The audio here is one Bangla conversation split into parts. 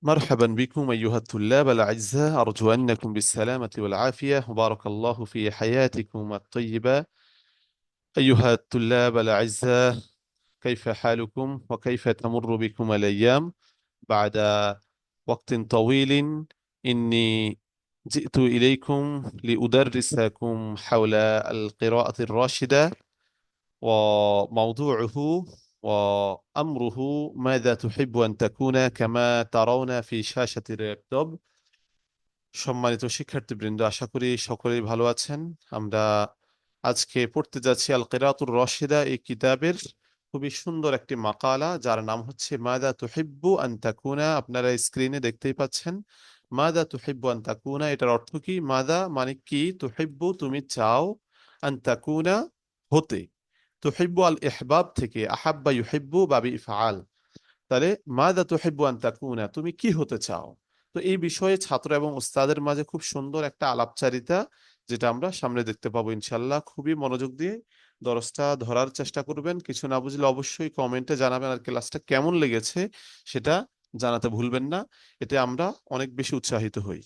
مرحبا بكم أيها الطلاب الأعزاء، أرجو أنكم بالسلامة والعافية وبارك الله في حياتكم الطيبة. أيها الطلاب الأعزاء، كيف حالكم وكيف تمر بكم الأيام بعد وقت طويل؟ إني جئت إليكم لأدرسكم حول القراءة الراشدة، وموضوعه وأمره ماذا تحب أن تكون كما ترون في شاشة اللابتوب। সম্মানিত শিক্ষার্থীবৃন্দ, আশা করি সকলেই ভালো আছেন। আমরা আজকে পড়তে যাচ্ছি আল কিরাতুর রশিদা এই কিতাবের খুবই সুন্দর একটি মাকালা, যার নাম হচ্ছে মাদা তুহিব্বু আন তাকুনা। আপনারা স্ক্রিনে দেখতেই পাচ্ছেন মাদা তুহিব্বু আন তাকুনা। এটার অর্থ কি? মাদা মানে কি, তুহিব্বু তুমি চাও, আন তাকুনা হতে। তুহিব্বু আল ইহবাব থেকে, আহাব্বা ইউহিব্বু বাবি ইফআল। তাহলে মাযা তুহিব্বু আন তাকুনা, তুমি কি হতে চাও? তো এই বিষয়ে ছাত্র এবং ওস্তাদের মাঝে খুব সুন্দর একটা আলাপচারিতা, যেটা আমরা সামনে দেখতে পাবো ইনশাআল্লাহ। খুবই মনোযোগ দিয়ে দরসটা ধরার চেষ্টা করবেন। কিছু না বুঝলে অবশ্যই কমেন্টে জানাবেন, আর ক্লাসটা কেমন লেগেছে সেটা জানাতে ভুলবেন না। এতে আমরা অনেক বেশি উৎসাহিত হই।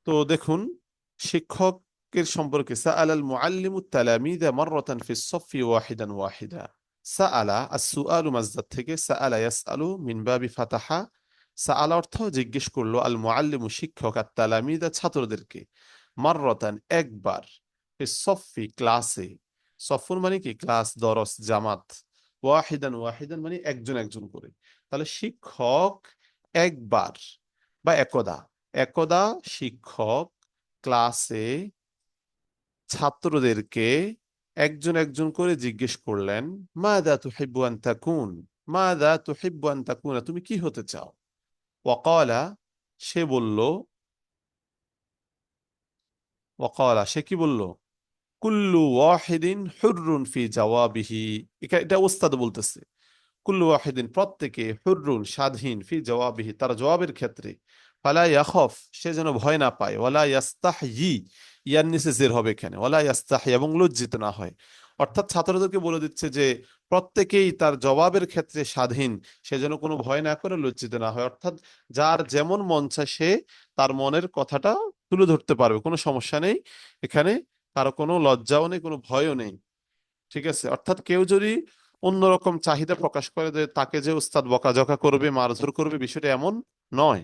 তো দেখুন, শিক্ষকের সম্পর্কে সাআলাল মুআল্লিমু তালামিযা মাররাতান ফিস সাফফি ওয়াহিদান ওয়াহিদা। সাআলা আস-সুআলু মাসদার থেকে, সাআলা ইয়াসআলু মিন বাবি ফাতাহা। সাআলা অর্থ জিজ্ঞেস করলো, আল মুআল্লিমু শিক্ষক, আর তালামিযা ছাত্রদেরকে, মাররাতান একবার, ফিস সাফফি ক্লাসে, সফর মানে কি ক্লাস, দরস, জামাত, ওয়াহিদান ওয়াহিদান মানে একজন একজন করে। তাহলে শিক্ষক একবার বা একদা, একদা শিক্ষক ক্লাসে ছাত্রদেরকে একজন একজন করে জিজ্ঞেস করলেন, মাযা তুহিব্বু আন তাকুন, মাযা তুহিব্বু আন তাকুনা, তুমি কি হতে চাও? ওয়াকালা, সে বলল, ওয়াকালা সে কি বলল? কুল্লু ওয়াহিদিন হুররুন ফি জাওয়াবিহি। এটা ওস্তাদ বলতেছে। কুল্লু ওয়াহিদিন প্রত্যেকে, হুররুন স্বাধীন, ফি জওয়াবিহি তার জবাবের ক্ষেত্রে, ফালা ইয়াখফ সে যেন ভয় না পায়, ওয়ালা ইয়াস্তাহয়ি, ইয়ার নিচে জের হবে এখানে, ওয়ালা ইয়াস্তাহি এবং লজ্জিত না হয়। অর্থাৎ ছাত্রদেরকে বলে দিচ্ছে যে প্রত্যেকেই তার জবাবের ক্ষেত্রে স্বাধীন, সে যেন কোনো ভয় না করে, লজ্জিত না হয়। অর্থাৎ যার যেমন মন চায় সে তার মনের কথাটা তুলে ধরতে পারবে, কোনো সমস্যা নেই এখানে। কারো কোনো লজ্জাও নেই, কোনো ভয়ও নেই। ঠিক আছে? অর্থাৎ কেউ যদি অন্যরকম চাহিদা প্রকাশ করে যে তাকে যে উস্তাদ বকাঝকা করবে, মারধর করবে, বিষয়টা এমন নয়।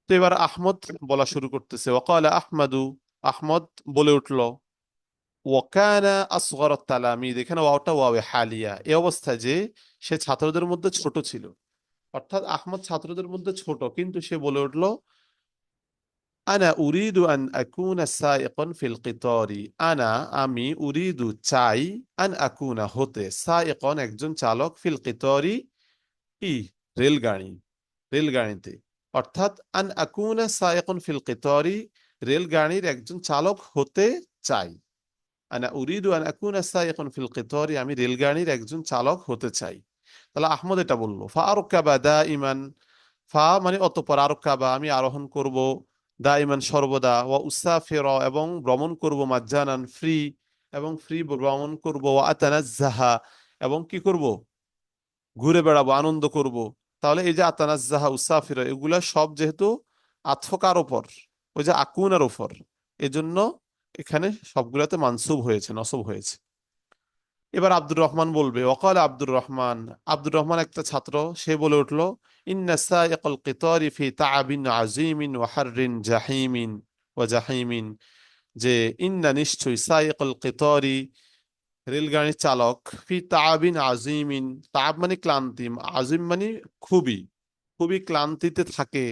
তো এবার আহমদ বলা শুরু করতেছে, ওয়াকালা আহমাদু, আহমদ বলে উঠলো, ওয়াকানা আসগর তালামিদ, এখানে ওয়াওটা ওয়াও হালিয়া, এই অবস্থায় যে সে ছাত্রদের মধ্যে ছোট ছিল। অর্থাৎ আহমদ ছাত্রদের মধ্যে ছোট, কিন্তু সে বলে উঠলো, আনা উরিদু আন আকুনা সাইকান ফিল কিতারি। আনা আমি, উরিদু চাই, আন আকুনা হতে, সাইকান একজন চালক, ফিল কিতারি ই রেলগাড়ি, রেলগাড়িতে। অর্থাৎ আন আকুনা সাইকান ফিল কিতারি, রেলগাড়ির একজন চালক হতে চাই। আনা উরিদু আন আকুনা সাইকান ফিল কিতারি, আমি রেলগাড়ির একজন চালক হতে চাই। তাহলে আহমদ এটা বললো। ফা আরকাবা দাইমান, ফা মানে অতঃপর, আরকাবা আমি আরোহণ করব, দাইমান সর্বদা, ওয়া উসাফির এবং ভ্রমণ করব, মাজ্জানান ফ্রি, এবং ফ্রি ভ্রমণ করব, ওয়া আতানাজ্জাহা এবং কি করব, ঘুরে বেড়াবো, আনন্দ করব। তাহলে এই যে আতানাজ্জাহা, উসাফির, এগুলা সব যেহেতু আতফকার ওপর, ওই যে আকুনার ওপর, এজন্য এখানে সবগুলাতে মানসুব হয়েছে, নসব হয়েছে। এবার আব্দুর রহমান বলবে, ওয়াকাল আব্দুর রহমান, আব্দুর রহমান একটা ছাত্র, সে বলে উঠলো, ইন্না সাইকাল কিতারি ফি তাআবিন আযীমিন ওয়া হাররিন জাহিমিন ওয়া জাহিমিন, যে ইন্না নিশ্চয়ই, সাইকাল কিতারি রেলগাড়ির চালক, ফি তাআবিন আযীমিন, তাআব মানে ক্লান্তি, আযীম মানে খুবই, খুবই ক্লান্তিতে থাকে।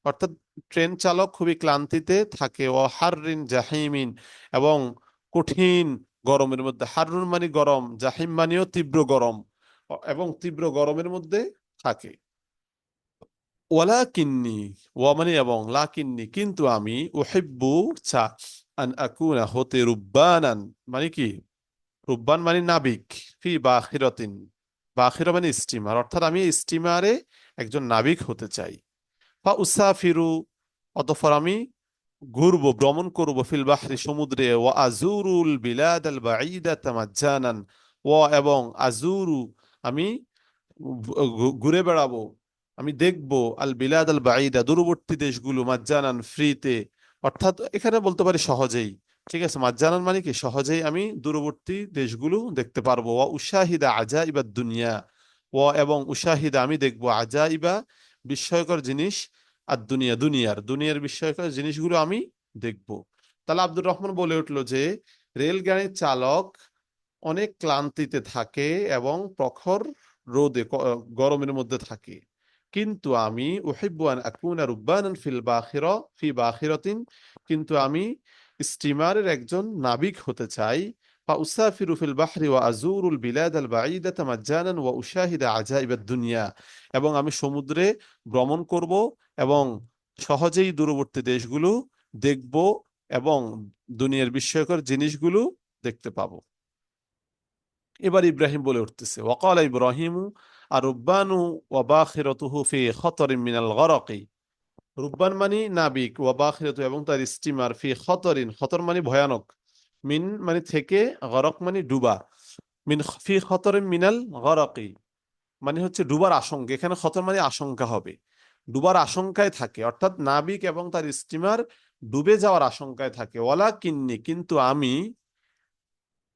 অর্থাৎ ট্রেন চালক খুবই ক্লান্তিতে থাকে। ও হাররিন জাহিমিন এবং কঠিন গরমের মধ্যে, হাররুন মানে গরম, জাহিম মানেও তীব্র গরম, এবং তীব্র গরমের মধ্যে থাকে। ওয়ালাকিন্নি, ওয়া মানে এবং, লাকিন্নি কিন্তু আমি, উহিব্বু চা, আন আকুনা হতে, রুব্বানান মানে কি, রুব্বান মানে নাবিক, ফি বাখিরাতিন, বাখিরা মানে স্টিমার, অর্থাৎ আমি স্টিমারে একজন নাবিক হতে চাই। ফা উসাফিরু, অতঃপর আমি ঘুরবো, ভ্রমণ করব, ফিল বাহরি সমুদ্রে, ওয়া আজুরুল বিলাদ আল বাঈদাতা মাজ্জানান, ওয়া এবং আজুরু আমি ঘুরে বেড়াবো, আমি দেখব আল বিলাদ আল বাঈদা, দূরবর্তী দেশগুলো, মাজ্জানান, ফ্রিতে, অর্থাৎ এখানে বলতে পারি সহজেই। ঠিক আছে, মাজ্জানান মানে কি সহজেই আমি দূরবর্তী দেশগুলো দেখতে পারবো। ওয়া উশাহিদা আজাইবা দুনিয়া, ও এবং উশাহিদা আমি দেখবো আজাইবা বিস্ময়কর জিনিস, আর দুনিয়া দুনিয়ার দুনিয়ার বিস্ময়কর জিনিসগুলো আমি দেখব। তাহলে আব্দুর রহমান বলে উঠলো যে রেলগাড়ির চালক অনেক ক্লান্তিতে থাকে এবং প্রখর রোদে গরমের মধ্যে থাকে, কিন্তু আমি উহিব্বু আন আকুনা রুব্বানান ফি বাখিরাতিন, কিন্তু আমি স্টিমারের একজন নাবিক হতে চাই। ফা উসাফিরু ফিল বাহরি ওয়া আজুরুল বিলাদ আল বাঈদাতা মাজ্জানান ওয়া উশাহিদা আজাইবাদ দুনিয়া, এবং আমি সমুদ্রে ভ্রমণ করব এবং সহজেই দূরবর্তী দেশগুলো দেখব এবং দুনিয়ার বিস্ময়কর জিনিসগুলো দেখতে পাবো। এবার ইব্রাহিম বলে উঠতেছে, ওয়াকাল ইব্রাহিমু আর রুব্বানু ওয়া বাখিরাতুহু ফি খতরিন মিনাল গরকি। রুব্বান মানি নাবিক, ওয়া বাখিরাতু এবং তার স্টিমার, ফি খতরিন, খতর মানে ভয়ানক, মিন মানে থেকে, গরক মানে ডুবা, মিন ফি খতরিন মিনাল গরকি মানে হচ্ছে ডুবার আশঙ্কা। এখানে খতর মানে আশঙ্কা হবে, ডুবার আশঙ্কায় থাকে, অর্থাৎ নাবিক এবং তার স্টিমার ডুবে যাওয়ার আশঙ্কায় থাকে। ওয়ালা কিন্নি, কিন্তু আমি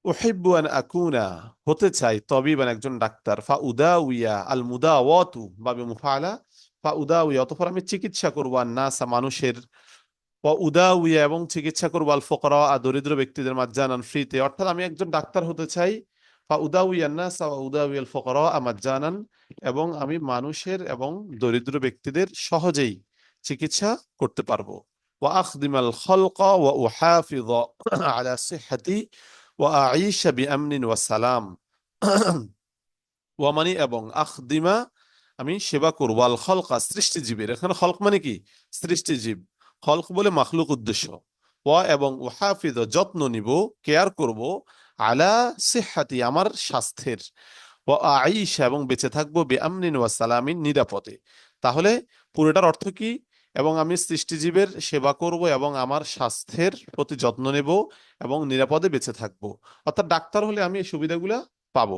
উহিব্বু আন আকুনা হতে চাই তবিবান একজন ডাক্তার। ফা উদাউইয়া আল মুদাওয়াতু বাবে মুফাআলা, ফা উদাউইয়া অতঃপর আমি চিকিৎসা করব আর নাসা মানুষের, ওয়া উদাউইয়া এবং চিকিৎসা করব আল ফুকারা আর দরিদ্র ব্যক্তিদের মাজ্জানান ফ্রিতে, অর্থাৎ আমি একজন ডাক্তার হতে চাই। ফা উদাউইয়া নাসা ওয়া উদাউইয়া আল ফুকারা মাজ্জানান, এবং আমি মানুষের এবং দরিদ্র ব্যক্তিদের সহজেই চিকিৎসা করতে পারবো। ওয়া আখদিমাল খালকা ওয়া উহাফিয আলা সিহহাতি ওয়া আঈশা বিআমনিন ওয়া সালাম। ওয়া মানে এবং, আখদিমা আমি সেবা করবো, আল খলকা সৃষ্টিজীবের, এখানে খলক মানে কি সৃষ্টিজীব, খলক বলে মাখলুক উদ্দেশ্য। ওয়া এবং উহাফিদ যত্ন নিব, কেয়ার করব, আলা সিহহাতি আমার স্বাস্থ্যের, ও আইসা এবং বেঁচে থাকবো, বেআমনিন ওয়া সালামিন নিরাপদে। তাহলে পুরোটার অর্থ কি? এবং আমি সৃষ্টিজীবের সেবা করব এবং আমার স্বাস্থ্যের প্রতি যত্ন নেব এবং নিরাপদে বেঁচে থাকবো, অর্থাৎ ডাক্তার হলে আমি এই সুবিধাগুলা পাবো।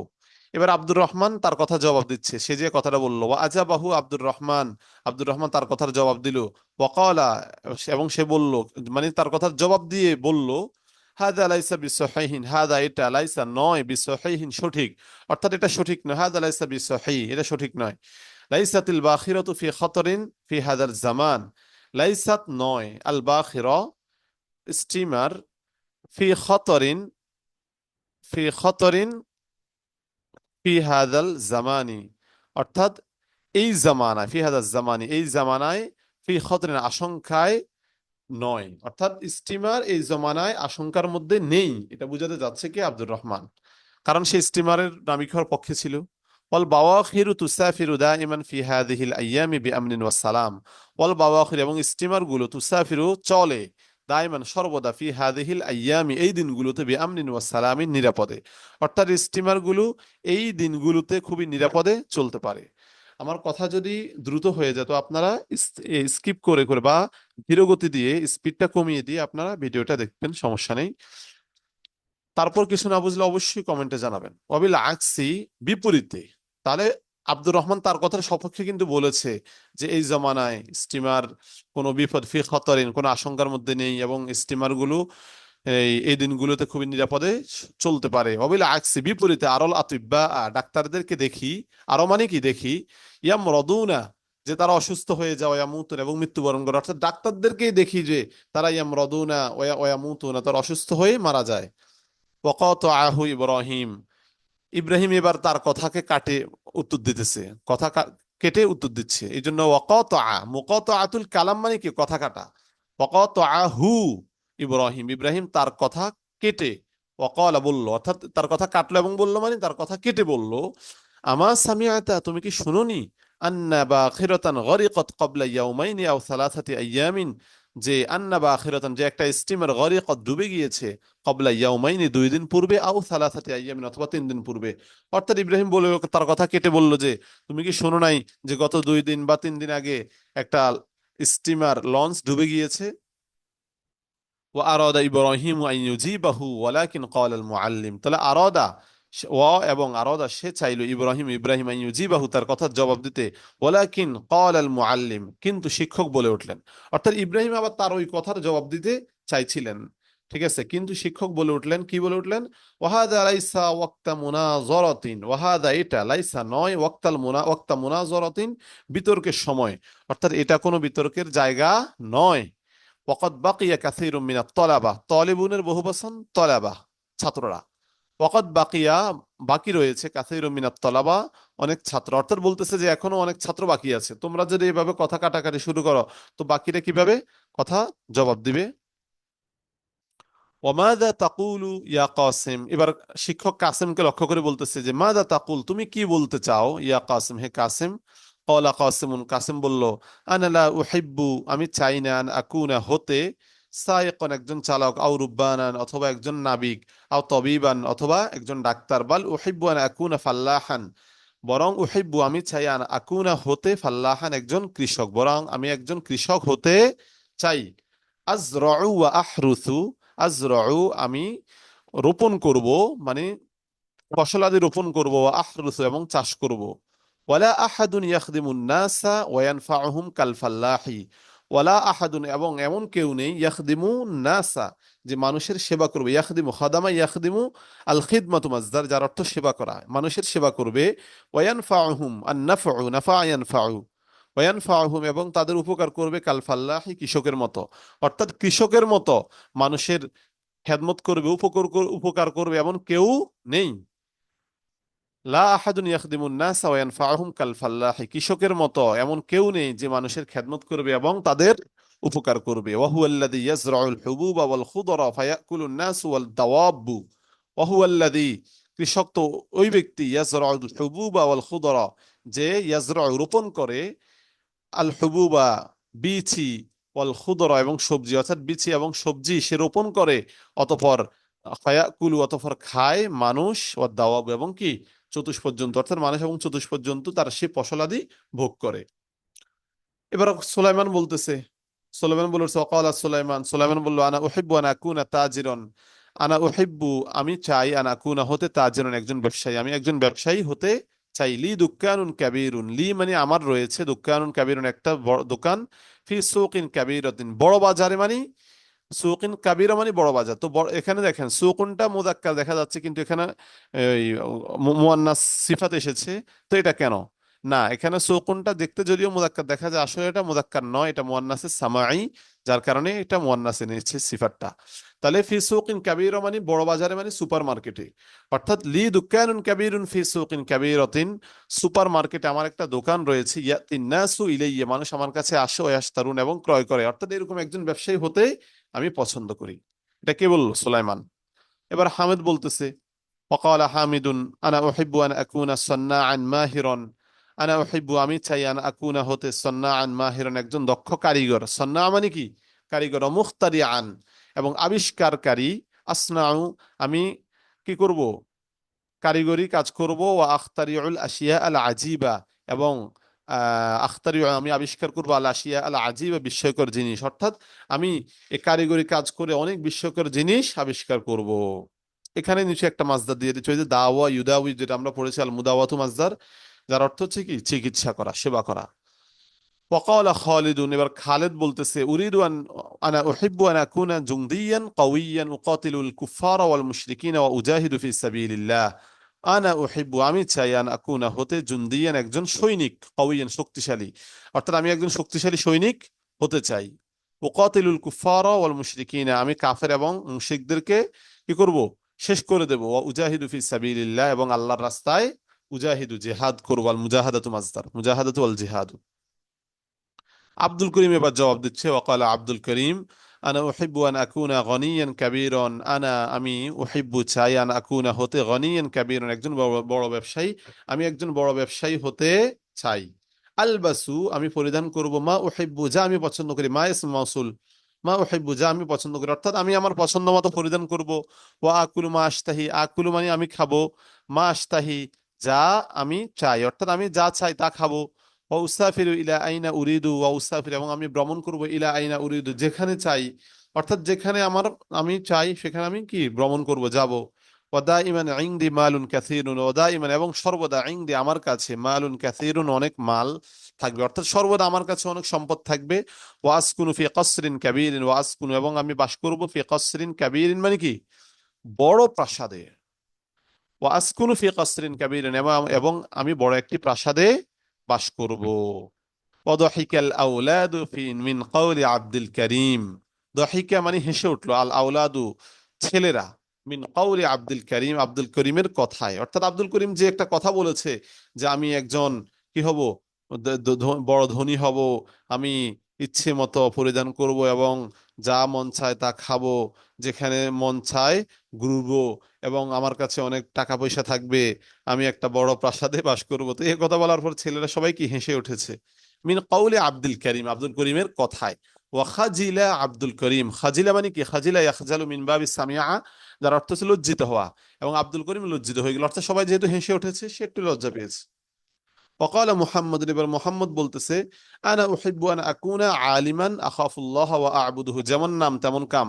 এবার আব্দুর রহমান তার কথা জবাব দিচ্ছে, সে যে কথাটা বললো, আজাবাহু আব্দুর রহমান, আব্দুর রহমান তার কথার জবাব দিল। ওয়াকালা, এবং সে বলল, মানে তার কথার জবাব দিয়ে বলল, হাদা লাইসা বিসহিহিন, হাদা এটা, লাইসা নয়, বিসহিহিন সঠিক, অর্থাৎ এটা সঠিক নয়। হাদা লাইসা বিসহিহ, এটা সঠিক নয়। লাইসাতিল বাখিরাতু ফি খতরিন ফি হাদার জামান, লাইসাত নয়, আল বাখিরা স্টিমার, ফি খতরিন, ফি খতরিন ফি হাদাল জামানি, অর্থাৎ এই জামানায়, ফি হাদাল জামানি এই জামানায়, ফি খতরিন আশঙ্কায় নয়, অর্থাৎ স্টিমার এই জমানায় আশঙ্কার মধ্যে নেই, এটা বোঝাতে যাচ্ছে কি আব্দুর রহমান, কারণ সে স্টিমারের নাবিক হওয়ার পক্ষে ছিল। ওয়াল বাওয়াখিরু তুসাফিরু দাইমান ফি হাদিহিল আইয়ামি বিআমনিন ওয়াস সালাম, ওয়াল বাওয়াখির এবং স্টিমার গুলো, তুসাফিরু চলে, দাইমান সর্বদা, ফি হাদিহিল আইয়ামি এই দিনগুলোতে, বিআমনিন ওয়াস সালামিন নিরাপদে, অর্থাৎ স্টিমার গুলো এই দিনগুলোতে খুবই নিরাপদে চলতে পারে। আমার কথা যদি দ্রুত হয়ে যেত, আপনারা স্কিপ করে করে বা ধীরগতি দিয়ে স্পিডটা কমিয়ে দিয়ে আপনারা ভিডিওটা দেখবেন, সমস্যা নেই। তারপর কিছু না বুঝলে অবশ্যই কমেন্টে জানাবেন। ওয়াবিল আকসি বিপরীতে, তাহলে আব্দুর রহমান তার কথার সপক্ষে কিন্তু বলেছে যে এই জমানায় স্টিমার কোনো বিপদ, ফি খতরিন কোনো আশঙ্কার মধ্যে নেই, এবং স্টিমার গুলো এই দিনগুলোতে খুবই নিরাপদে চলতে পারে। ওয়াবিল আকসি বিপরীতে, আরল আতিব্বা ডাক্তারদেরকে দেখি, আরো মানে কি দেখি, ইয়াম রদুনা যে তারা অসুস্থ হয়ে যায়, ওয়ামুতুন এবং মৃত্যুবরণ করে, অর্থাৎ ডাক্তারদেরকেই দেখি যে তারা ইয়াম রদুনা ওয়ামুতুনা, তারা অসুস্থ হয়ে মারা যায়। ওয়াকাতাহু ইব্রাহিম, ইব্রাহিম এবার তার কথাকে কাটে উত্তর দিতেছে, কথা কেটে উত্তর দিচ্ছে, এই জন্য ওয়াকাতা, মুকাতাআতুল কালাম মানে কি কথা কাটা। ওয়াকাতাহু ইব্রাহিম, ইব্রাহিম তার কথা কেটে, ওয়াকালা বলল, অর্থাৎ তার কথা কাটলো এবং বললো মানে তার কথা কেটে বলল, আমা সামিআতা তুমি কি শুনোনি, আন্না বাখিরাতান গরিকাত ক্বাবলা ইয়াউমাইনি আও সালাসাতি আইয়ামিন, যে আন্না বাখিরাতান যে একটা স্টিমার গরিকাত ডুবে গিয়েছে, ক্বাবলা ইয়াউমাইনি দুই দিন পূর্বে, আও সালাসাতি আইয়ামিন অথবা তিন দিন পূর্বে, অর্থাৎ ইব্রাহিম বলে তার কথা কেটে বলল যে তুমি কি শোনো নাই যে গত দুই দিন বা তিন দিন আগে একটা স্টিমার লঞ্চ ডুবে গিয়েছে। ওয়া আরাদা ইব্রাহিম আন ইউজিবাহু ওয়ালাকিন ক্বালা আল মুআল্লিম, তাহলে আরাদা এবং আরাদা সে চাইলো ইব্রাহিম ইব্রাহিম আন ইউজিবাহু তার কথার জবাব দিতে, ওয়ালাকিন ক্বাল আল মুআল্লিম কিন্তু শিক্ষক বলে উঠলেন। অর্থাৎ ইব্রাহিম আবার তার ওই কথার জবাব দিতে চাইছিলেন, ঠিক আছে, কিন্তু শিক্ষক বলে উঠলেন, কি বলে উঠলেন, ওয়াহাদা লাইসা ওয়াক্তা মুনাজারাতিন, ওয়াহাদা এটা লাইসা নয়, ওয়াক্তা মুনাজারাতিন বিতর্কের সময়, অর্থাৎ এটা কোনো বিতর্কের জায়গা নয়। ওয়াকাদ বাকিয়া কাসীরুম মিনাত তলাবা, তলিবুনের বহুবচন তলাবা ছাত্ররা, ওয়াকাদ বাকিয়া বাকি রয়েছে কাসীরুম মিনাত তলাবা অনেক ছাত্র, অর্থাৎ বলতেছে যে এখনো অনেক ছাত্র বাকি আছে, তোমরা যদি এভাবে কথা কাটাকাটি শুরু করো তো বাকিরা কিভাবে কথা জবাব দিবে। ওমাদা তাকুলু ইয়া কাসিম, এবার শিক্ষক কাসিমকে লক্ষ্য করে বলতেছে যে মাদা তাকুল তুমি কি বলতে চাও, ইয়া কাসিম হে কাসিম। ক্বালা কাসিমুন কাসিম বলল, আনা লা উহিব্বু আমি চাই না, আন আকুনা হতে, সাইকান একজন চালক, আও রুব্বানান অথবা একজন নাবিক, আও তবিবান অথবা একজন ডাক্তার, বাল উহিব্বু আন আকুনা ফাল্লাহান বরং উহিব্বু আমি চাই, আন আকুনা হতে ফাল্লাহান একজন কৃষক, বরং আমি একজন কৃষক হতে চাই। আজরাউ ওয়া আহরুসু, আজরাউ আমি রোপণ করব, মানে ফসলাদি রোপণ করব, ওয়া আহরুসু এবং চাষ করব। ওয়ালা আহাদুন ইয়াখদিমুন নাসা ওয়া ইয়ানফাউহুম কাল ফাল্লাহি, ওয়ালা আহাদুন এবং এমন কেউ নেই, ইয়াখদিমুন নাসা যে মানুষের সেবা করবে, ইয়াখদিমু খাদামা ইয়াখদিমু আল খিদমাতু মাসদার যার অর্থ সেবা করা, মানুষের সেবা করবে, ওয়া ইয়ানফাউহুম আন নাফউ নাফা ইয়ানফাউ, ওয়ায়ানফাউহুম এবং তাদের উপকার করবে কাল ফাল্লাহি কৃষকের মতো, অর্থাৎ কৃষকের মতো মানুষের খেদমত করবে, উপকার করবে এমন কেউ নেই। লা আহাদুন ইয়াখদিমুন নাস ওয়া ইয়ানফাউহুম কাল ফাল্লাহি কৃষকের মতো এমন কেউ নেই যে মানুষের খেদমত করবে এবং তাদের উপকার করবে। ওয়া হুয়াল্লাযী ইয়াজরাউল হুবুবা ওয়াল খুদরা ফায়াকুলুন নাস ওয়াল দাওয়াবু, ওয়া হুয়াল্লাযী কৃষক তো ওই ব্যক্তি, ইয়াজরাউল হুবুবা ওয়াল খুদরা যে ইয়াজরাউ রোপণ করে, আল হুবুবা বিচি, ওয়াল খুদরা এবং সবজি, অর্থাৎ বিচি এবং সবজি সে রোপণ করে, অতঃপর ফায়াকুলু অতঃপর খায় মানুষ, ও দাওয়াব এবং কি চতুষ্পদ জন্তু, অর্থাৎ মানুষ এবং চতুষ্পদ জন্তু তার সে ফসলাদি ভোগ করে। এবার সুলাইমান বলতেছে, সুলাইমান বলেছে ওয়াকালা সুলাইমান, সুলাইমান বলল, আনা উহিব্বু আন আকুনা তাজিরান, আনা উহিব্বু আমি চাই, আন আকুনা হতে তাজিরান একজন ব্যবসায়ী, আমি একজন ব্যবসায়ী হতে চাই। লি দুক্কানুন কাবীরুন, লি মানে আমার রয়েছে, দুক্কানুন কাবীরুন একটা বড় দোকান, ফি সুকিন কাবীরাতিন বড় বাজারে, মানে সুকিন কাবীরা মানে বড় বাজার, তো এখানে দেখেন সুকুনটা মুযাক্কার দেখা যাচ্ছে কিন্তু এখানে এই মুয়ান্নাস সিফাত এসেছে, তো এটা কেন, না এখানে সুকুনটা দেখতে যদিও মুযাক্কার দেখা যায় আসলে এটা মুযাক্কার নয়, এটা মুয়ান্নাসে সামাঈ, যার কারণে এটা মুয়ান্নাসে নিচ্ছে সিফাতটা। তাহলে ফি সুকিন কাবীরা মানে বড় বাজারে মানে সুপার মার্কেটে, অর্থাৎ লি দুকানুন কাবীরুন ফি সুকিন কাবীরাতিন সুপার মার্কেটে আমার একটা দোকান রয়েছে, ইয়াতিন নাসু ইলাইয়া মানুষ আমার কাছে আসে, ওয়াশতারুন এবং ক্রয় করে, অর্থাৎ এরকম একজন ব্যবসায়ী হতে আমি পছন্দ করি। এটা কে বললো, সুলাইমান। এবার হামিদ বলতেছে, ওয়াকালা হামিদুন, আনা উহিব্বু আন আকুনা সান্নাআন মাহিরান, আনা উহিব্বু আমি চাই, আন আকুনা হতে সান্নাআন মাহিরান একজন দক্ষ কারিগর, সান্না মানে কি কারিগর, মুখতারিআন এবং আবিষ্কারকারী, আসনাউ আমি কি করব কারিগরি কাজ করব, ও আখতারিউল আশিয়া আল আজিবা এবং আখতারিউ আমি আবিষ্কার করবো, আল আশিয়া আল আজিবা বিস্ময়কর জিনিস, অর্থাৎ আমি এই কারিগরি কাজ করে অনেক বিস্ময়কর জিনিস আবিষ্কার করব। এখানে নিচে একটা মাসদার দিয়ে দিচ্ছে, ওই যে দাওয়া ইউদাউই যেটা আমরা পড়েছি, আল মুদাওয়াতু মাসদার, যার অর্থ হচ্ছে কি চিকিৎসা করা, সেবা করা। ওয়াকালা খালিদুন, এবার খালিদ বলতেছে, উরিদু আন আনা উহিব্বু আন আকুনা জুনদিয়ান কাওয়িয়ান উকাতিলুল কুফারা ওয়াল মুশরিকিনা ওয়া উজাহিদু ফি সাবিলিল্লাহ, আনা উহিব্বু আমি চাই, আন আকুনা হতে জুনদিয়ান একজন সৈনিক, কাওয়িয়ান শক্তিশালী, অর্থাৎ আমি একজন শক্তিশালী সৈনিক হতে চাই, উকাতিলুল কুফারা ওয়াল মুশরিকিনা আমি কাফের এবং মুশরিকদেরকে কি করব শেষ করে দেব, ওয়া উজাহিদু ফি সাবিলিল্লাহ এবং আল্লাহর রাস্তায় উজাহিদু জিহাদ করব, আল মুজাহাদাতু মাসদার, মুজাহাদাতু ওয়াল জিহাদু। আব্দুল করিম এবার জবাব দিচ্ছে, ওয়াকালা আব্দুল করিম, আনা উহিব্বু আন আকুনা গনিয়ান কাবীরান, আনা আমি উহিব্বু চাই, আন আকুনা হতে গনিয়ান কাবীরান একজন বড় বড় ব্যবসায়ী, আমি একজন বড় ব্যবসায়ী হতে চাই। আলবাসু আমি পরিধান করব, মা উহিব্বু যা আমি পছন্দ করি, মা ইসমু মাউসুল, মা উহিব্বু যা আমি পছন্দ করি, অর্থাৎ আমি আমার পছন্দ মতো পরিধান করব। ওয়া আকুলু মা আশতাহি, আকুলু মানে আমি খাবো, মা আশতাহি যা আমি চাই, অর্থাৎ আমি যা চাই তা খাবো। ওয়াউসাফিরু ইলা আইনা উরিদু, ওয়াউসাফির এবং আমি ভ্রমণ করব, ইলা আইনা উরিদু যেখানে চাই, অর্থাৎ যেখানে আমার আমি চাই সেখানে আমি কি ভ্রমণ করব যাব। ওয়াদাইমান ইনদি মালুন কাসীরুন, ওয়াদাইমান এবং সর্বদা ইনদি আমার কাছে মালুন কাসীরুন অনেক মাল থাকবে, অর্থাৎ সর্বদা আমার কাছে অনেক সম্পদ থাকবে। ওয়াসকুনু ফি কসরিন কাবীরিন, ওয়াসকুনু এবং আমি বাস করব ফি কসরিন কাবীরিন মানে কি বড় প্রাসাদে। ওয়াসকুনু ফি কসরিন কাবীরিন এবং আমি বড় একটি প্রাসাদে বাস করব। ওয়াদহিকাল আওলাদু ফি মিন কওলি আব্দুল করিম, দহিকা মানে হেসে উঠলো, আল আওলাদু ছেলেরা, মিন কওলি আব্দুল করিম আব্দুল করিমের কথায়, অর্থাৎ আব্দুল করিম যে একটা কথা বলেছে যে আমি একজন কি হব, বড় ধনী হব, আমি ইচ্ছে মতো পরিধান করব এবং যা মন চায় তা খাবো, যেখানে মন চায় ঘুরবো, এবং আমার কাছে অনেক টাকা পয়সা থাকবে, আমি একটা বড় প্রাসাদে বাস করবো। তো এই কথা বলার পর ছেলেরা সবাই কি হেসে উঠেছে। মিন কওলি আব্দুল করিম আব্দুল করিমের কথায়। ওয়াখাজিলা আব্দুল করিম, খাজিলা মানে কি, খাজিলা ইয়াখজালু মিন বাবি সামিআ, যার অর্থ ছিল লজ্জিত হওয়া, এবং আব্দুল করিম লজ্জিত হয়ে গেল, অর্থাৎ সবাই যেহেতু হেসে উঠেছে সে একটু লজ্জা পেয়েছে। ওয়াকালা মুহাম্মদ, এবার মুহাম্মদ বলতেছে আনা উহিব্বু আন আকুনা আলিমান আখাফুল্লাহ ওয়া আ'বুদুহু, যেমন নাম তেমন কাম।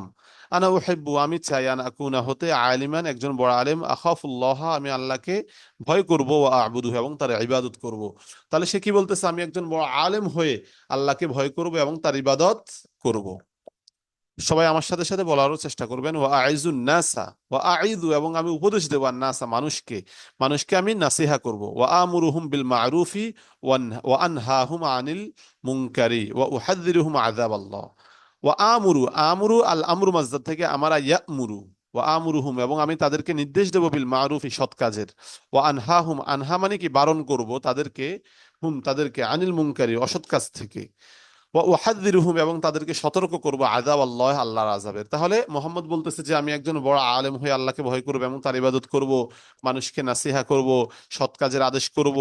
আনা উহিব্বু আমি চাই, আন আকুনা হতে, আলিমান একজন বড় আলেম, আখাফুল্লাহ আমি আল্লাহকে ভয় করব, ওয়া আ'বুদুহু এবং তার ইবাদত করব। তাহলে সে কি বলতেছে, আমি একজন বড় আলেম হয়ে আল্লাহকে ভয় করব এবং তার ইবাদত করব। সবাই আমার সাথে সাথে বলারও চেষ্টা করবেন, ওয়া আইজুন নাসা, ওয়া আইদু এবং আমি উপদেশ দেব, আর নাসা মানুষকে, মানুষকে আমি নাসিহা করব, ওয়া আমুরুহুম বিল মা'রুফি ওয়া আনহাহুম আনিল মুনকারি ওয়া উহাযযিরুহুম আযাবাল্লাহ। ওয়া আমুরু, আমুরু আল আমরু মাসদার থেকে আমারা ইয়ামুরু, ওয়া আমুরুহুম এবং আমি তাদেরকে নির্দেশ দেব, বিল মা'রুফি সৎ কাজের, ওয়া আনহাহুম আনহা মানে কি বারণ করব তাদেরকে, তাদেরকে আনিল মুনকারি অসৎ কাজ থেকে, ওয়া উহাযযিরুহুম এবং তাদেরকে সতর্ক করব আযাব আল্লাহ আল্লাহর আযাবের। তাহলে মোহাম্মদ বলতেছে যে আমি একজন বড় আলেম হয়ে আল্লাহকে ভয় করব এবং তার ইবাদত করব, মানুষকে নাসিহা করব, সৎ কাজের আদেশ করব,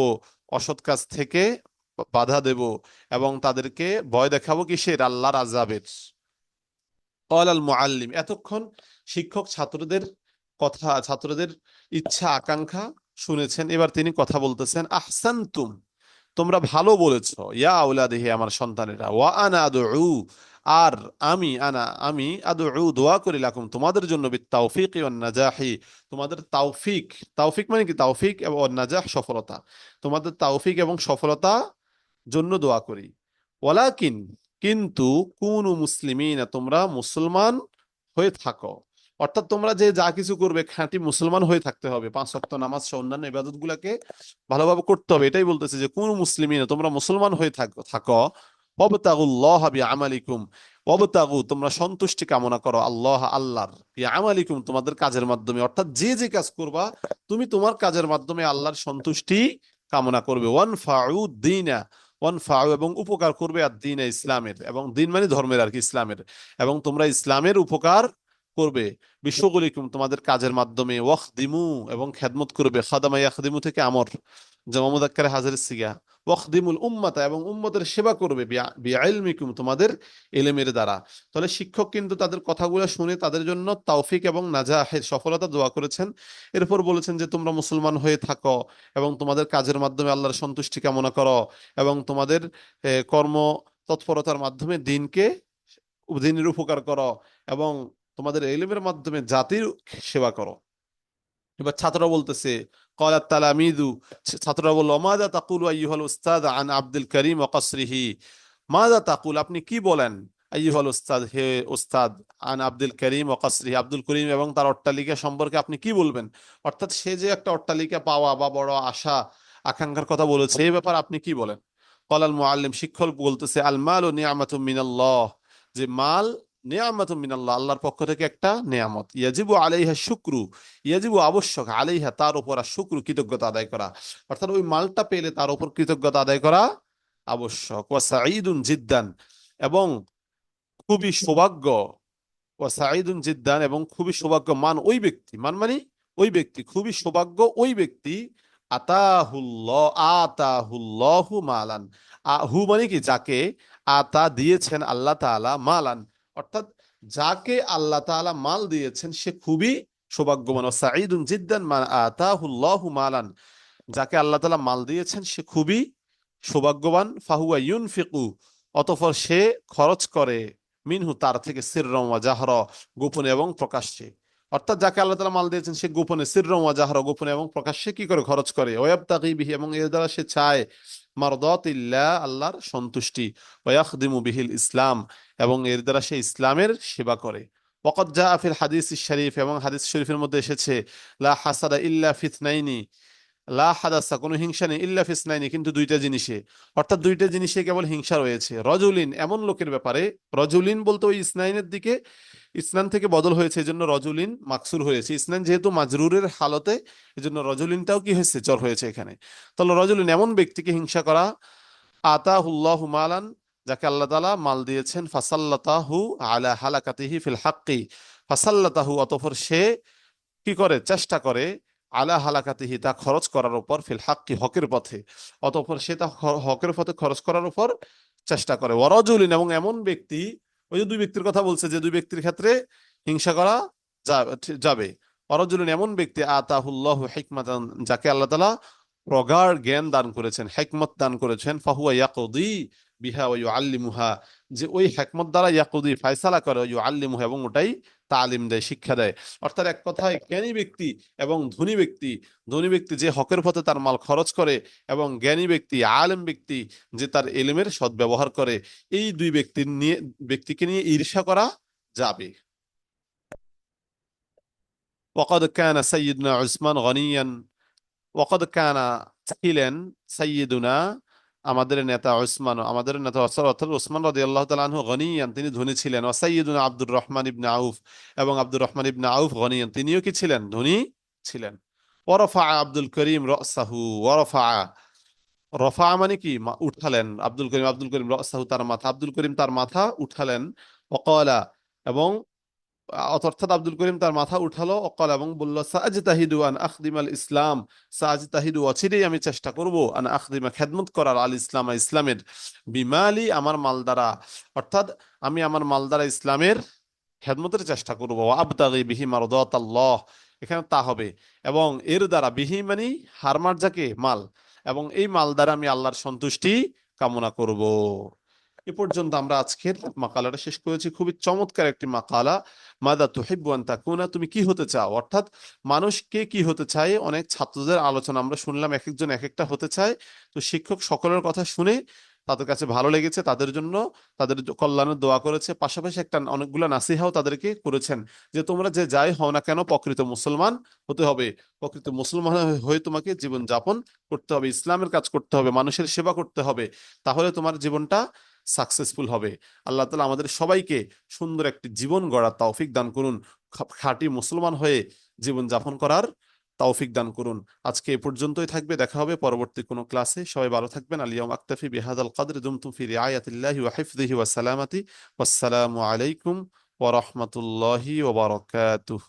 অসৎ কাজ থেকে বাধা দেব, এবং তাদেরকে ভয় দেখাবো কিসের, আল্লাহর আযাবের। ক্বাল আল মুআল্লিম, এতক্ষণ শিক্ষক ছাত্রদের কথা, ছাত্রদের ইচ্ছা আকাঙ্ক্ষা শুনেছেন, এবার তিনি কথা বলতেছেন। আহসানতুম, তোমরা ভালো বলেছো, ইয়া আউলাদিহি আমার সন্তানেরা, ওয়া আনা আদউ আর আমি, আমি আদউ দোয়া করি, লাকুম তোমাদের জন্য, বিত তাওফিক ওয়ান নাজাহি, তোমাদের তাওফিক, তাওফিক মানে কি তাওফিক এবং নাজাহ সফলতা, তোমাদের তাওফিক এবং সফলতা জন্য দোয়া করি। ওয়ালাকিন কিন্তু, কুনু মুসলিমিন তোমরা মুসলমান হয়ে থাকো, অর্থাৎ তোমরা যে যা কিছু করবে খাঁটি মুসলমান হয়ে থাকতে হবে, 5 ওয়াক্ত নামাজ সহ অন্যান্য ইবাদত গুলাকে ভালোভাবে করতে হবে, এটাই বলতেছে যে কোন মুসলিমিন তোমরা মুসলমান হয়ে থাকো থাকো। ওয়াবতাগুল্লাহ বিআমালিকুম, ওয়াবতাগু তোমরা সন্তুষ্টি কামনা করো, আল্লাহ আল্লাহর, বিআমালিকুম তোমাদের কাজের মাধ্যমে, অর্থাৎ যে যে কাজ করবা তুমি তোমার কাজের মাধ্যমে আল্লাহর সন্তুষ্টি কামনা করবে। ওয়ানফাউ দ্বীনা, ওয়ানফাউ এবং উপকার করবে, আর দ্বীন ইসলামের, এবং দ্বীন মানে ধর্মের আর কি, ইসলামের, এবং তোমরা ইসলামের উপকার করবে, বিশ্বগুলিকুম তোমাদের কাজের মাধ্যমে, ওয়াখদিমু এবং খেদমত করবে, খাদামা ইয়াখদিমু থেকে আমর জামা মুযাক্কারে হাজিরের সিগা, ওয়াখদিমুল উম্মাতা এবং উম্মতের সেবা করবে, বিইলমিকুম তোমাদের ইলমের দ্বারা। তাহলে শিক্ষক কিন্তু তাদের কথাগুলো শুনে তাদের জন্য তাওফিক এবং নাজাহের সফলতা দোয়া করেছেন। এরপর বলেছেন যে তোমরা মুসলমান হয়ে থাকো এবং তোমাদের কাজের মাধ্যমে আল্লাহর সন্তুষ্টি কামনা করো, এবং তোমাদের কর্ম তৎপরতার মাধ্যমে দিনের উপকার করো, এবং তোমাদের ইলমের মাধ্যমে জাতির সেবা করো। এবার ছাত্ররা বলতেছে, ক্বালাত তালামিযু, ছাত্ররা বলল, মাযা তাকুলু আইয়ুহাল উস্তাদ আন আব্দুল করিম ওয়া কসরিহি, মাযা তাকুল আপনি কি বলেন, আইয়ুহাল উস্তাদ হে উস্তাদ, আন আব্দুল করিম ওয়া কসরিহি আব্দুল করিম এবং তার অট্টালিকা সম্পর্কে আপনি কি বলবেন, অর্থাৎ সে যে একটা অট্টালিকা পাওয়া বা বড় আশা আকাঙ্ক্ষার কথা বলেছে, এই ব্যাপারে আপনি কি বলেন। ক্বালাল মুআল্লিম, শিক্ষক বলতেছে, আল মালু নি'মাতুম মিনাল্লাহ, যে মাল নিয়ামাতুম মিনাল্লাহ আল্লাহর পক্ষ থেকে একটা নিয়ামত, ইয়াজিবু আলাইহা শুকরু, ইয়াজিবু আবশ্যক, আলাইহা তার উপর, আর শুকরু কৃতজ্ঞতা আদায় করা, অর্থাৎ ওই মালটা পেলে তার উপর কৃতজ্ঞতা আদায় করা আবশ্যক। ওয়া সাঈদুন জিদ্দান এবং খুবই সৌভাগ্য, ওয়া সাঈদুন জিদ্দান এবং খুবই সৌভাগ্যমান ওই ব্যক্তি, মানে ওই ব্যক্তি, খুবই সৌভাগ্য ওই ব্যক্তি, আতাহুল্লাহ, আতাহুল্লাহু মালান, হু মানে কি যাকে, আতা দিয়েছেন আল্লাহ তাআলা, মালান অর্থাৎ যাকে আল্লাহ তাআলা মাল দিয়েছেন সে খুবই সৌভাগ্যবান। সাঈদুন জিদ্দান মা আতাহুল্লাহু মালান, যাকে আল্লাহ তাআলা মাল দিয়েছেন সে খুবই সৌভাগ্যবান। ফাহুয়া ইউনফিকু, অতঃপর সে খরচ করে, মিনহু তার থেকে, সিররা ওয়া জাহরা গোপনে এবং প্রকাশ্যে। অর্থাৎ যাকে আল্লাহ তাআলা মাল দিয়েছেন সে গোপনে, সিররম ওয়া জাহরা, গোপনে এবং প্রকাশ্যে কি করে খরচ করে, ওয়াবতাগি বিহি, এবং এর দ্বারা সে চায় মারদাতিল্লাহ, আল্লাহর সন্তুষ্টি, ওয়াখদিমু বিহিল ইসলাম, এবং এর দ্বারা সে ইসলামের সেবা করে। ওয়াকাদ জাআ ফিল হাদিস শরীফ, এবং হাদিস শরীফের মধ্যে এসেছে, লা হাসাদা ইল্লা ফিতনাইনি, লা হাদাসা, কোনো হিংসা নেই, ইল্লা ফিসনাইনি, কিন্তু দুইটা জিনিসে, অর্থাৎ দুইটা জিনিসে কেবল হিংসা রয়েছে, রজুলিন, এমন লোকের ব্যাপারে, রজুলিন বলতে ওই ইসনাইনের দিকে, ইসনান থেকে বদল হয়েছে, এই জন্য রজুলিন মাকসুর হয়েছে, ইসনান যেহেতু মাজরুরের হালতে, এই জন্য রজুলিনটাও কি হয়েছে, জ্বর হয়েছে এখানে। তাহলে রজুলিন, এমন ব্যক্তিকে হিংসা করা, আতাহুল্লাহু মালান, যাকে আল্লাহ তাআলা মাল দিয়েছেন, ফাসাল্লাতাহু আলা হালাকাতিহি ফিল হাক্কি, ফাসাল্লাতাহু, অতঃপর সে কি করে, চেষ্টা করে, আলা হালাকাতিহি, তা খরচ করার উপর, ফিল হাক্কি, হকের পথে, অতঃপর সে তা হকের পথে খরচ করার উপর চেষ্টা করে। ওয়ারাজুলিন, এবং এমন ব্যক্তি, ওই যে দুই ব্যক্তির কথা বলছে, যে দুই ব্যক্তির ক্ষেত্রে হিংসা করা যাবে। ওয়ারাজুলিন, এমন ব্যক্তি, আতাহুল্লাহু হিকমাতান, যাকে আল্লাহ তাআলা প্রগাঢ় জ্ঞান দান করেছেন, হিকমত দান করেছেন, ফাহুয়া ইয়াকুদি বিহা ওয়া ইউআল্লিমুহা, যে ওই হিকমত দ্বারা ইয়াকুদি, ফায়সালা করে, ওয়া ইউআল্লিমুহা, এবং ওটাই তালিম দেয়, শিক্ষা দেয়। অর্থাৎ এক কথায় জ্ঞানী ব্যক্তি এবং ধনী ব্যক্তি, ধনী ব্যক্তি যে হকের পথে তার মাল খরচ করে, এবং জ্ঞানী ব্যক্তি, আলেম ব্যক্তি যে তার এলেমের সদ্ব্যবহার করে, এই দুই ব্যক্তিকে নিয়ে ঈর্ষা করা যাবে। ওয়াকাদ কানা সাইয়্যিদুনা উসমান গনিয়ান, ওয়াকাদ কানা, ছিলেন, সাইয়্যিদুনা, আমাদের নেতা উসমান, আমাদের নেতা অর্থাৎ উসমান রাদিয়াল্লাহু তাআলা আনহু, গনিয়ান, তিনি ধনী ছিলেন, ওয়া সাইয়্যিদুনা আব্দুর রহমান ইবনে আউফ, এবং আব্দুর রহমান ইবনে আউফ গনিয়ান, তিনিও কি ছিলেন, ধনী ছিলেন। ওয়ারফা আব্দুল করিম রাসাহু, ওয়ারফা, রফা মানে কি, উঠালেন, আব্দুল করিম রাসাহু, তার মাথা, আব্দুল করিম তার মাথা উঠালেন, ওয়াকালা, এবং অর্থাৎ আব্দুল করিম তার মাথা উঠালো, অকাল, এবং বলল, সাআজতাহিদু আন আখদিমাল ইসলাম, সাআজতাহিদু, অচিরেই আমি চেষ্টা করব, আন আখদিমা, খেদমত করার, আল ইসলাম, ইসলামের, বিমালি, আমার মাল দ্বারা, অর্থাৎ আমি আমার মাল দ্বারা ইসলামের খেদমতের চেষ্টা করব, আবতাগি বিহি মারদাতাল্লাহ, এখানে তা হবে, এবং এর দ্বারা, বিহি মানে হারমার, যাকে মাল, এবং এই মাল দ্বারা আমি আল্লাহর সন্তুষ্টি কামনা করব। এ পর্যন্ত আমরা আজকের মাকালাটা শেষ করেছি। খুবই চমৎকার একটি মাকালা, মাদা তুহিব্বু আন তাকুনা, তুমি কি হতে চাও, অর্থাৎ মানুষ কে কি হতে চায়, অনেক ছাত্রদের আলোচনা আমরা শুনলাম, এক একজন এক একটা হতে চায়। তো শিক্ষক সকলের কথা শুনে তাদের কাছে ভালো লেগেছে, তাদের জন্য, তাদের কল্যাণের দোয়া করেছে, পাশাপাশি একটা অনেকগুলো নাসিহাও তাদেরকে করেছেন, যে তোমরা যে যাই হও না কেন, প্রকৃত মুসলমান হতে হবে, প্রকৃত মুসলমান হয়ে তোমাকে জীবন যাপন করতে হবে, ইসলামের কাজ করতে হবে, মানুষের সেবা করতে হবে, তাহলে তোমার জীবনটা সাকসেসফুল হবে। আল্লাহ তাআলা আমাদের সবাইকে সুন্দর একটি জীবন গড়ার তৌফিক দান করুন, খাঁটি মুসলমান হয়ে জীবন যাপন করার তৌফিক দান করুন। আজকে এ পর্যন্তই থাকবে, দেখা হবে পরবর্তী কোনো ক্লাসে। সবাই ভালো থাকবেন। আল-ইয়াউমা আকতাফি বিহাযাল কদর, দুমতুম ফি রিআয়াতিল্লাহি ওয়া হিফযিহি ওয়া সালামাতি। ওয়াসসালামু আলাইকুম ওয়া রাহমাতুল্লাহি ওয়া বারাকাতুহু।